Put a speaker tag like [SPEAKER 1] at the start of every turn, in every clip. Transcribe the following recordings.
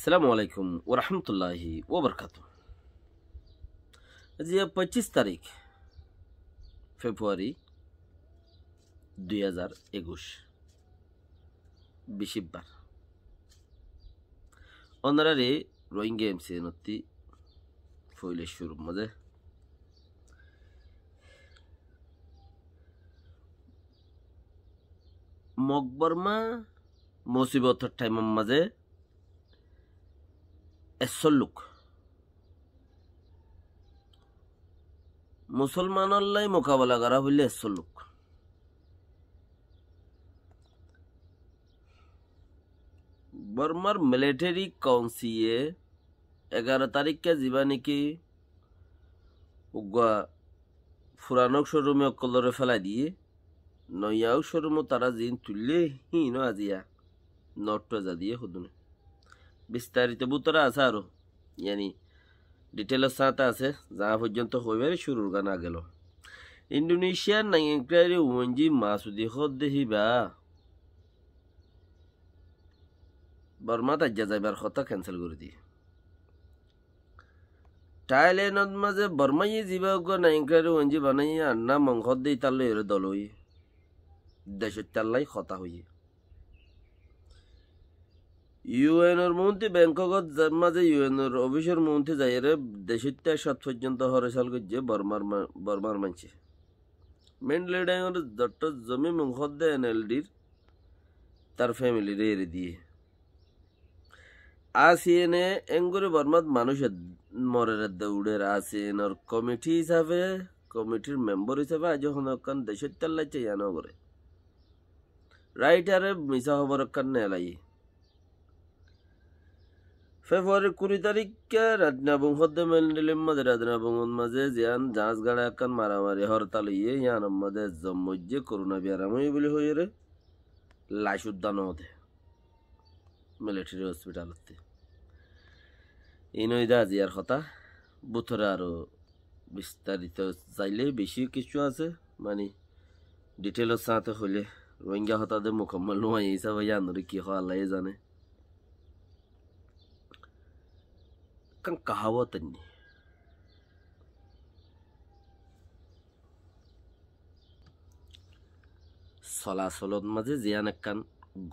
[SPEAKER 1] আসসালামু আলাইকুম ওরহমতুল্লাহি ওবরকাত। আজ 25 তারিখ ফেব্রুয়ারি 2021 বিশিববার অনারারে রোহিঙ্গা এমসি নতি ফইলে শুরু মাঝে মকবরমা মুসিবতর টাইমের মাঝে এসল্লুক মুসলমানল্লাই মোকাবেলা করা হইলে এসল্লুক বর্মার মিলিটারি কাউন্সিলে 11 তারিখে যাবা নাকি ফুরানক শোরুমে অকলরে ফেলাই দিয়ে নয়াও শোরুমও তারা জিন তুললে হিনো আজিয়া নটটা যা দিয়ে হুদুনে বিস্তারিত বুতরা আছে আরো ইয়ানি ডিটেলের সাথে আছে যা পর্যন্ত হইবে শুরুর গান গেল ইন্দোনেশিয়ার নাইংক্রারি উমঞ্জি মাসুদি হদ দেহিবা বর্মা তাজ্জা যাইবার কথা ক্যান্সেল করে দিয়ে থাইল্যান্ডত মাঝে বর্মাই যাবা নাইংক্রারি উমঞ্জি বানাই আন্না মংসদ দিয়ে তালে এর দল হই দেশের তাল্লাই কথা হইয়ে ইউএনর মন্ত্রী ব্যাংককত মাঝে ইউএনর অফিসের মন্ত্রী যাইরে দেশের সাত পর্যন্ত হরসাল করছে বর্মার মানছে মেন লিডার যত জমি মুখত দে এনএলডির তার ফ্যামিলির এড়ে দিয়ে আসিএনে এঙ্গুরে বর্মাত মানুষের মরের দৌড়ের আসিএনর কমিটি হিসাবে কমিটির মেম্বার হিসাবে আজ হনকান দেশের তাল্লাই চাইয়ানো করে রাইটারে মিশা খবর কান নেলাই ফেব্রুয়ারি 20 তারিখে রাজনাবং হদ্দে মেলনিলিম মাঝে রাজনাবং মাঝে জিয়ান জাহাজ গাড়া একান মারামারি হরতাল ইয়ে ইয়ান মাঝে জম্মজ্জে করোনা বিয়ারামই বলে হয়ে রে লাশ উদ্যান হতে মিলিটারি হসপিটালতে ইনইদা জিয়ার কথা বুথরে আরো বিস্তারিত চাইলে বেশি কিছু আছে মানে ডিটেলের সাথে হইলে রোহিঙ্গা হতাদের মোকাম্মল নয় হিসাবে জানরে কি হয় আল্লাহ জানে kan kahawatan ni চলাচলত মাঝে জিয়ান একখান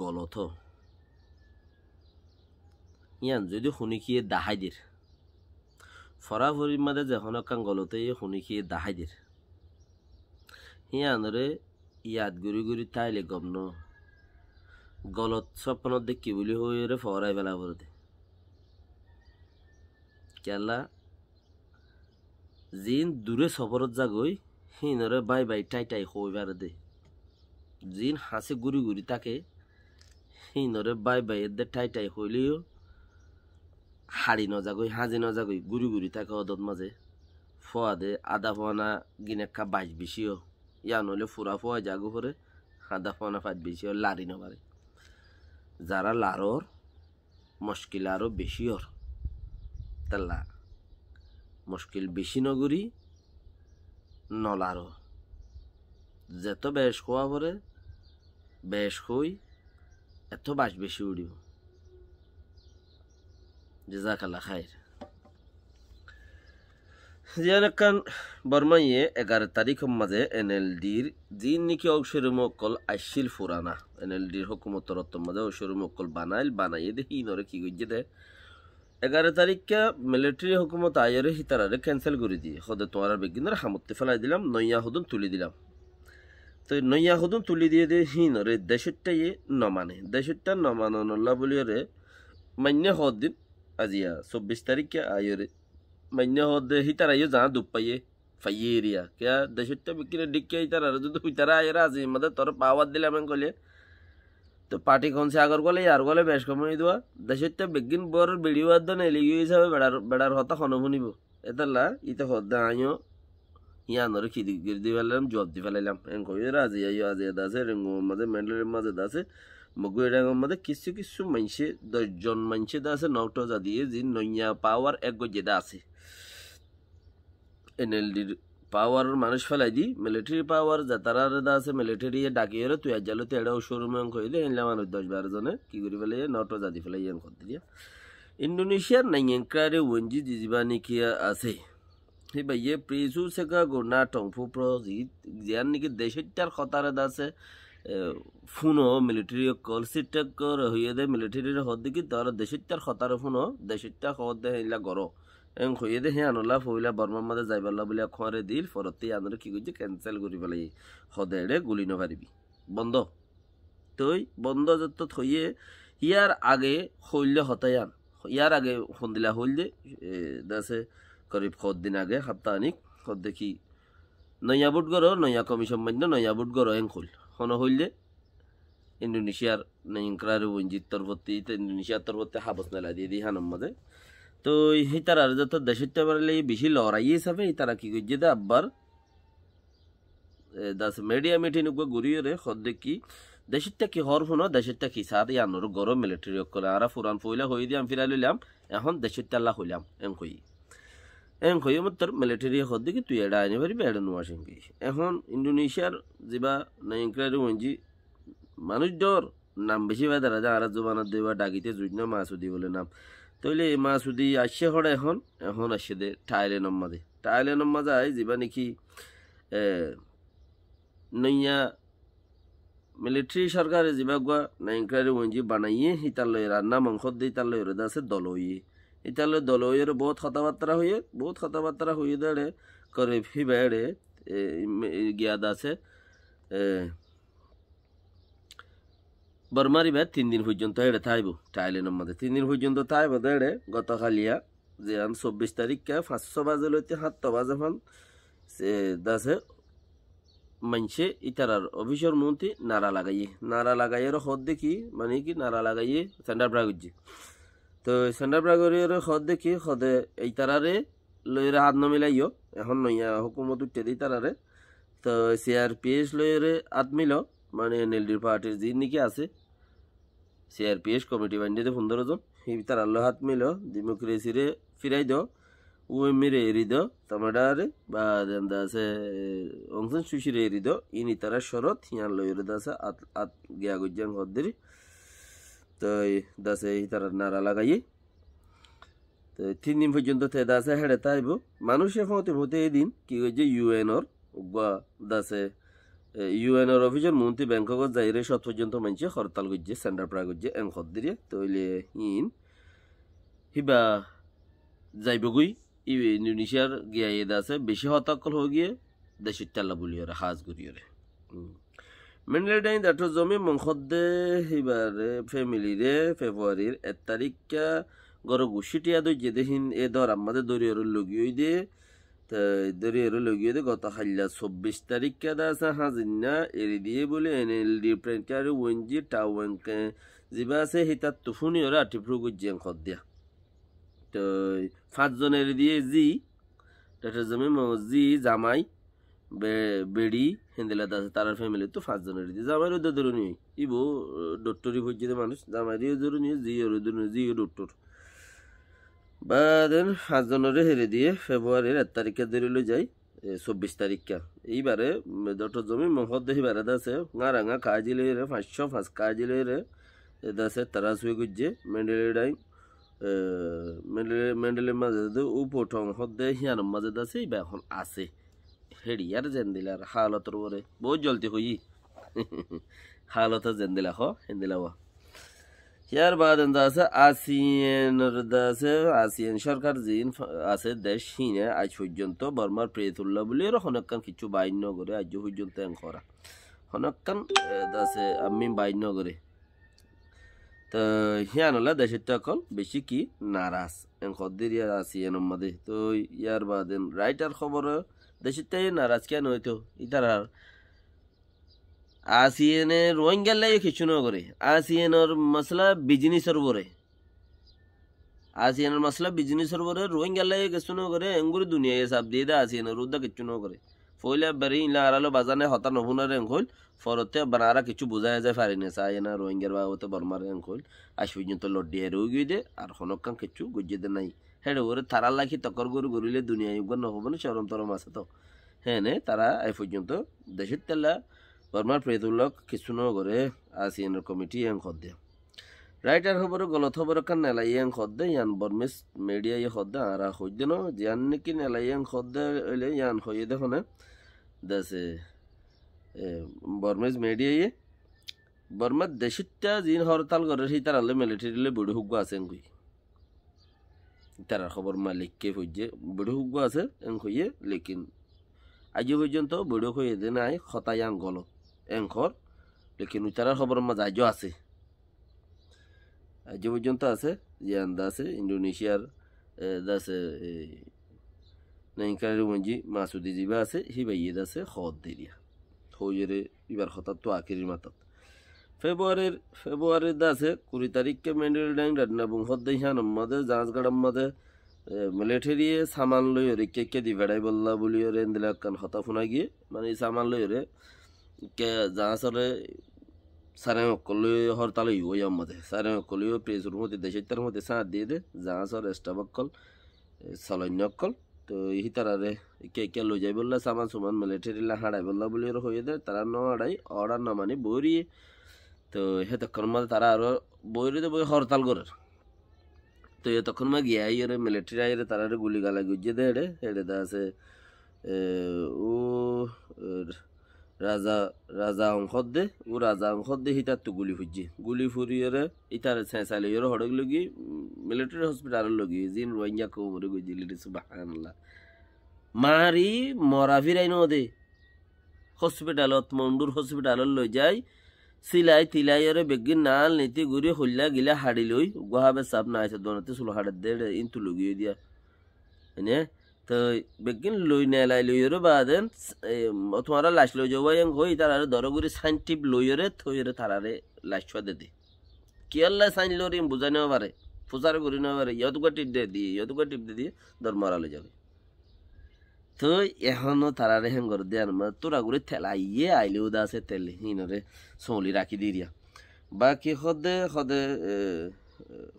[SPEAKER 1] গলত ইয়ান যদি শুনিখিয়ে দাহাই দির ফরাফরির মাঝে যখন একখান গলতে শুনিখিয়ে দাহাই দির হিয়ানরে ইয়াদ গুড়ি গুড়ি তাইলে গমন গলত স্বপ্নত দেখি বলি হয়ে রে ফরাই বেলা করে দে কেলা জিন দূরে সফরত যাগই হিনরে বাই বাই টাই টাই হইবার দে জিন হাসে গুড়ি গুড়ি তাকে হিনরে বাই বাই দে টাই টাই হইলেও হাড়ি নজাগই হাজি নজাগই গুড়ি গুড়ি তাকে অদত মাঝে ফোয়া দে আদা ফোয়ানা গিনেকা 22 বেশিও ইয়ান হলে ফুরা ফোয়া জাগু পরে আদা ফোয়ানা 5 বেশিও লারি নবারে যারা লারর মুশকিল আরো বেশি ওর তাল্লা মুশকিল বেশি নগরী নলারো যেত বেশ খোয়া পরে বেশ হই এত বাস বেশি উড়িব জাযাকাল্লাহ খাইর জিয়ানকান বর্মাইয়ে 11 তারিখের মাঝে এনএলডির জিন নিকি অংশরমকল আইসিল ফুরানা এনএলডির হুকুমতর মাঝে অংশরমকল বানাইয়ে দেখি নরে কি গইজে দে 11 তারিখে মিলিটারি হুকুমত আয়ের হিতারারে ক্যান্সেল করে দিয়ে হদে তোমার বেগিনের হামতে ফেলাই দিলাম নইয়া হুদুন তুলি দিলাম তো নইয়া হুদুন তুলি দিয়ে দিয়ে হিনরে দেশেরটাই নমানে দেশেরটা নমানল্লা বলিয়ে রে মান্য হদ দিন আজিয়া 24 তারিখে আয়ের মান্য হদ হিতারাইও যা দুপ পাইয়ে ফাইয়ে এরিয়া কে দেশেরটা বিক্রি ডিকে হিতারা যদি হিতারা আয়ের আজি মধ্যে তোর পাওয়ার দিলাম কলে তো পার্টি কনসে আগর গলে আর গলে বেশ কমাই দেওয়া দেশের বেগিন বর বেড়ি বাদ না এলিগি হিসাবে বেড়ার হতা হনভুনিব এতাল্লা ইতে হদ্দা আইও ইয়ানরে খিদি গির দি ফেলাম জব দি ফেলাইলাম এন কই রাজি আইও আজি দাসে রেঙ্গো মাঝে মেন্ডলের মাঝে দাসে মগুই রেঙ্গো মাঝে কিছু কিছু মাইনসে 10 জন মাইনসে দাসে নকটো যা দিয়ে জিন নইয়া পাওয়ার এক গজেদা আছে এনএলডির পাওয়ার মানুষ ফেলাই দি মিলিটারি পাওয়ার যাতারা আছে মিলিটারি ডাকিয়ে তুই আজ জালো তো এটা শোরুমে অঙ্ক হইলে এনলা মানুষ 10-12 জনে কি করি ফেলে নটো জাদি ফেলাই এন করতে দিয়া ইন্দোনেশিয়ার নাইয়েনক্রারে ওয়েঞ্জি জিজিবানি কিয়া আছে হিবা ইয়ে প্রিজু সেকা গোনা টংফু প্রজিত জিয়ান নিকি দেশটার খতারে দাসে ফুনো মিলিটারি কল সিটক কর হইয়ে দে মিলিটারির হদ্দি কি তার দেশটার খতারে ফুনো দেশটা খদ দে ইলা গরো এং হইয়ে দে হে আনলা ফইলা বর্মার মাঝে যাইবাল্লা বলে খরে দিল ফরতে আনরে কি কইছে ক্যান্সেল করি ফেলাই হদেড়ে গুলি ন পারিবি বন্ধ তই বন্ধ যত থইয়ে ইয়ার আগে হইলে হতায়ান ইয়ার আগে ফোন দিলা হইলে দাসে করিব খদ দিন আগে সপ্তাহানিক খদ দেখি নয়া বুট গর নয়া কমিশন মান্য নয়া বুট গর এং খুল হন হইলে ইন্দোনেশিয়ার নাইংক্রারে ওঞ্জিত তরফতি ইন্দোনেশিয়ার তরফতে হাবস নেলা দিয়ে দি হানম মাঝে তো এই তারা যত দেশটা পারলে বেশি লড়াই হিসাবে এই তারা কি করছে দে আব্বার দাস মিডিয়া মিটিং ঘুরিয়ে রে খদ দেখি দেশটা কি হর ফোন দেশটা কি সার ইয়ানোর গরম মিলিটারি করে আর ফুরান ফইলা হই দিয়ে আমি ফিরাই লইলাম এখন দেশটা আল্লাহ হইলাম এং হই তোর মিলিটারি হদ দেখি তুই এডা আনি পারি বেড়ে নোয়া সঙ্গী এখন ইন্দোনেশিয়ার যা নাইংক্রারে ওঞ্জি মানুষ ডর নাম বেশি ভাই দাঁড়া যা আর জোবানার দেবা ডাকিতে জুজ না মাসুদি বলে নাম তইলে এই মাসুদি আসছে হরে এখন আসছে দে থাইল্যান্ড মাঝে থাইল্যান্ড মাঝে যা নাকি নইয়া মিলিটারি সরকারে যা নাইংক্রারে ওঞ্জি বানাইয়ে হিতালয় রান্না মাংস দিয়ে ইতালয় আছে দলইয়ে ইতালয় দলইয়ের বহুত কথাবার্তা হয়ে দাঁড়ে করে ফিবেড়ে গিয়াদ আছে বর্মারি ব্যাট 3 দিন পর্যন্ত এড়ে থাইব থাইল্যান্ডের মধ্যে 3 দিন পর্যন্ত থাইব দেড়ে গতকালিয়া যে 24 তারিখকে 500 বাজে লইতে 7 বাজে ফান সে দাসে মানছে ইতারার অফিসর মন্ত্রী নারা লাগাইয়ের হদ দেখি মানে কি নারা লাগাইয়ে সেন্টার ব্রাগুজি তো সেন্টার ব্রাগরিয়ের হদ দেখি হদে এই তারারে লইরে হাত নমিলাইও এখন নইয়া হুকুমত উঠতে দিই তারারে তো সিআরপিএস লইরে হাত মিল মানে এনএলডির পার্টির যে নাকি আছে সিআরপিএস কমিটি বান্ডিতে 15 জন তার আল্লাহ হাত মিল ডেমোক্রেসিরে ফিরাই দাও উমিরে এরি দাও তামাডারে বা দেন্দা আছে অংশন সুশিরে এরি দাও ইনি তারা শরৎ হিয়ান লইরে দাসে আত গিয়া গুজান হদ্দেরি তো দাসে তারা নারা লাগাইয়ে তো 3 দিন পর্যন্ত তে দাসে হেড়ে তাইব মানুষের হতে এই দিন কি হয়েছে ইউএনর দাসে ইউএনর অফিসের মন্ত্রী ব্যাংককত যাইরে 7 পর্যন্ত মানছে হরতাল করছে সেন্টার প্রায় করছে এং হদ্দিরে তইলে ইন হিবা যাইবগুই ইন্দোনেশিয়ার গিয়া আছে বেশি হতাকল হয়ে গিয়ে দেশের টাল্লা বলিয়রে হাজ ঘুরিয়রে মেনলেডাইন দাটো জমি মংসদে হিবারে ফ্যামিলিরে ফেব্রুয়ারির 1 তারিখা গড় গুছিটিয়া দই যে দেহিন এ ধর আমাদের দরিয়র লগিয়ে দিয়ে দরিয়র লগিয়ে দিয়ে গত হাল্লা 24 তারিখা দাসা হাজিনা এরি দিয়ে বলে এনএলডি প্রেন্টার ওয়েঞ্জি টাওয়াঙ্কে জিবা আছে হিতা তুফুনি ওরা আটিপ্রু গুজিয়াং খদ দিয়া তো 5 জনের দিয়ে জি দাটো জমি জি জামাই বেড়ি হেন্দেলা দাসে তার ফ্যামিলি তো 5 জনের দিয়ে জামাইরও দরুনি ইবো ডক্টরি হইছে মানুষ জামাইরও দরুনি জিওর দরুনি জিও ডক্টর বাদেন 5 জনের হেরে দিয়ে ফেব্রুয়ারির 1 তারিখে ধরিল যাই 24 তারিখা এইবারে ডক্টর জমি মহদ দেহিবারে দাসে গারাঙা কাজিলে রে 505 কাজিলে রে দাসে তারা সুই গুজে মেন্ডেলেডাই মেন্ডেলের মাঝে উপঠং হদে হিয়ার মাঝে দাসে এখন আছে হেডিয়ার জেন্দিলার হালতর ওরে বহুত জলদি হই হালত জেন্দিলা হেন্দিলা ইয়ার বাদ আছে আসিয়ান সরকার জিন আছে দেশ হিনে আজ পর্যন্ত বর্মার প্রেতুল্লাহ বলে হনকান কিছু বাইন্য করে আজ পর্যন্ত করা হনকান আছে আমি বাইন্য করে তো হিয়ানলা দেশের তখন বেশি কি নারাজ খদ্দের আসিয়ান মাদে তো ইয়ার বাদেন রাইটার খবর দেশটাই নারাজ কেন হইতো ইতার আসিয়ানের রোহিঙ্গার লাগে কিছু না করে আসিয়ানের মশলা বিজনেসের উপরে আসিয়ানের মশলা বিজনেসের উপরে রোহিঙ্গার লাগে কিছু না করে এঙ্গুরি দুনিয়া সাপ দিয়ে দেয় আসিয়ানের উদ্দা কিছু না করে ফইলে বেরি ইলা আড়ালো বাজানে হতা নভুনার এঙ্কল ফরতে বানারা কিছু বোঝায় যায় পারি না চাই না রোহিঙ্গার বা হতে বর্মার এঙ্কল আজ পর্যন্ত লডিয়ে রয়ে দে আর হনকান কিছু গুজিয়ে দে নাই হেডে ওরে তারা লাখি তকর গরু গরিলে দুনিয়া ইউগান নহব না চরম তরম আছে তো হ্যাঁ নে তারা এই পর্যন্ত দেশের তেলা বর্মার প্রেতুল্লক কিছু ন করে আসিয়ানের কমিটি এং খদ দেয় রাইটার খবর গলত খবর কান নেলাইয়াং খদ্দে ইয়ান বর্মিস মিডিয়া ইয়ে খদ্দে আরা হইদে ন জিয়ান নাকি নেলাইয়াং খদ্দে হইলে ইয়ান হইয়ে দেখো না দেশে বর্মিস মিডিয়া ইয়ে বর্মার দেশিটা জিন হরতাল করে সেই তার আলে মিলিটারিলে বুড়ি হুগ্গ আছেন কই তার খবর মালিককে হইছে বুড়ি হুগ্গ আছে এং হইয়ে লেকিন আজ পর্যন্ত বুড়ো হইয়ে দে নাই খতায়াং গল এংখর লেকিন তার খবর মাঝে আজও আছে আজ পর্যন্ত আছে জিয়ান দাসে ইন্দোনেশিয়ার দাসে নাইকারি মঞ্জি মাসুদি জিবা আছে হি বাইয়ে দাসে খদ দিয়া হইরে এবার হঠাৎ তো আখিরির মাতাত ফেব্রুয়ারির দাসে 20 তারিখকে মেন্ডেল ডাইং রান্না বুং হদ্দাই হান মদে জাঁচগাড়াম মদে মিলিটারি সামান লই রে কে দি ভেড়াই বললা বলিও রে দিলা কান হতা ফুনা গিয়ে মানে সামান লই রে কে জাঁচরে সারে কলই হরতাল হই মদে সারে কলই প্রেসুর মধ্যে দেশের মধ্যে সাথ দিয়ে দে জাঁচর স্টাবকল সলন্যকল তো এই তারারে কে লই যাই বললা সামান সুমান মিলিটারি লা হাড়াই বললা বলিও হইয়ে দে তারা ন হাড়াই অর্ডার না মানে বরি তো হে তখন মধ্যে তারা আরো বইরে বই হরতাল করে তো এ তখন মা গিয়ে আইরে মিলিটারি আইরে তারা গুলি গালা গুজে দে হেডে দা আছে ও রাজা রাজা অংশ দে ও রাজা অংশ দে হিতার তো গুলি ফুরিয়ে ইতার ছেঁচাইলে ইয়ে হড়ক লগি মিলিটারি হসপিটালের লগি জিন রোহিঙ্গা কোমরে গুজিলি রে সুবহানাল্লাহ মারি মরা ফিরাই ন দে হসপিটালত মন্ডুর হসপিটালত লৈ যায় সিলাই তিলাইরে বেগিন নাল নীতি গুড়ি হল্লা গিলা হাড়ি লই গোহাবে সাপ না আছে দোনাতে সুলো হাড়ে দে ইন্তু লগিয়ে দিয়া এনে তো বেগিন লই নেলাই লইরে বাদেন তোমারা লাশ লই যাবো এং হই তারারে দরগুড়ি সাইন্টিপ লইরে থইরে তারারে লাশ ছুয়া দে কি আল্লাহ সাইন লরি বুঝাই নেওয়া পারে ফুসারে করি নেওয়া পারে ইয়তুকা টিপ দে দিয়ে দর মারা লই যাবে তো এখনো তারারে হেম করে দেয়ার মা তোরা করে ঠেলা ইয়ে আইলেও দা আছে তেলে হিনরে সৌলি রাখি দিয়া বাকি সদে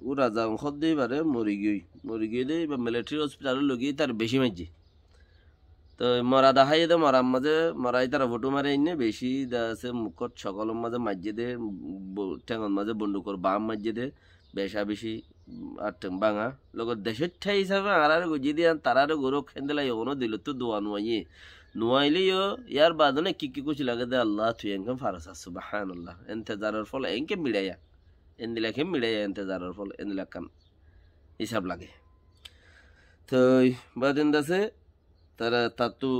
[SPEAKER 1] উড়া যাও সদে বারে মরি গিয়ে দে বা মিলিটারি হসপিটাল লগি তার বেশি মাঝে তো মরা দেখাই দে মরার মাঝে মরাই তারা ফটো মারে এনে বেশি দা আছে মুখত সকলের মাঝে মাঝে দে ঠেঙর মাঝে বন্দুকর বাম মাঝে দে বেশা বেশি আর বাঙা লগত দেশের ঠাই হিসাবে আরারে গুজি দিয়ে তারারে গরু খেন্দেলাই এখনো দিল তো দোয়া নুয়াইলেও ইয়ার বাদনে কি কুচি লাগে দে আল্লাহ তুই এনকে ফারাস সুবহানাল্লাহ এন্তেজারের ফল এনকে মিড়াইয়া এন্দিলাকে মিড়াইয়া এন্তেজারের ফল এন্দিলা কান হিসাব লাগে তো বাদিন দাসে তারা তাতু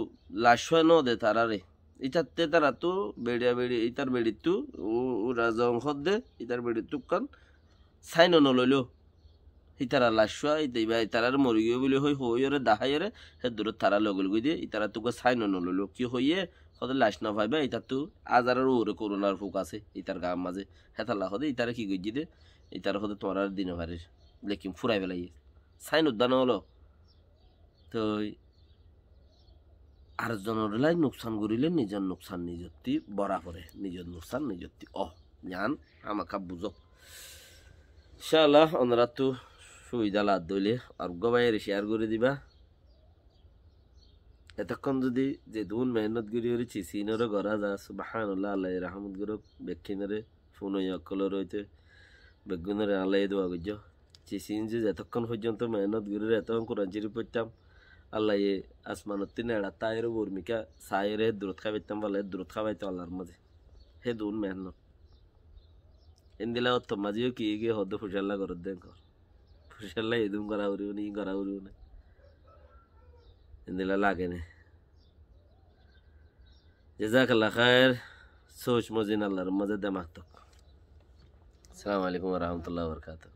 [SPEAKER 1] লাশয় ন দে তারারে ইতাতে তারা তো বেড়ি ইতার বেড়িতু ও রাজা অংশ দে ইতার বেড়িতু কান সাইন নলইল ইতারা লাশা ইতাইবা ইতারার মরি গিয়ে বলে হইরে দাহাইরে হে দূরে তারা লগল দিয়ে ইতারা তোকে সাইন নলইল কি হইয়ে সদায় লাশ না পাইবা ইতার তো আজারের ওরে করোনার ফুক আছে ইতার গাম মাঝে হেতাল্লা সদে ইতারা কি গজি দে ইতার সদে তোমার দিন ভারের লেকিন ফুরাই পেলাই সাইন উদ্যান হলো তো আর জনের নোকসান করিলে নিজের নোকসান নিজত্তি বরা করে নিজের নোকসান নিজত্তি জান আমাকে বুঝক ইনশাআল্লাহ ওনারা তো সুবিধা লাভ দইলে আর গবাইয়ের শেয়ার করে দিবা এতক্ষণ যদি যে দুন মেহনত করি করেছি সিনরে গড়া যা সুবহানাল্লাহ আল্লাহ রহমত করুক বেক্ষিনরে ফোন অকলর হইতে বেগুনরে আল্লাহ দোয়া করছ চিসিন যে এতক্ষণ পর্যন্ত মেহনত করি এতক্ষণ কোরআন শরীফ পড়তাম আল্লাহ আসমানত নেড়া তাইরে বর্মিকা সাইরে দূরত খাইতাম বলে দূরত খাওয়াইতো আল্লাহর মাঝে হে দুন মেহনত এন্দিলা তো মাঝেও কি গিয়ে হদ ফুসাল্লা করত দেন কর ফুসাল্লা এদুম করা উড়িও না এন্দিলা লাগে না জাযাকাল্লাহ খায়ের সোচ মজিন আল্লাহর মাঝে দেমাক তক আসসালামু আলাইকুম ওয়া রাহমাতুল্লাহি ওয়া বারাকাতুহু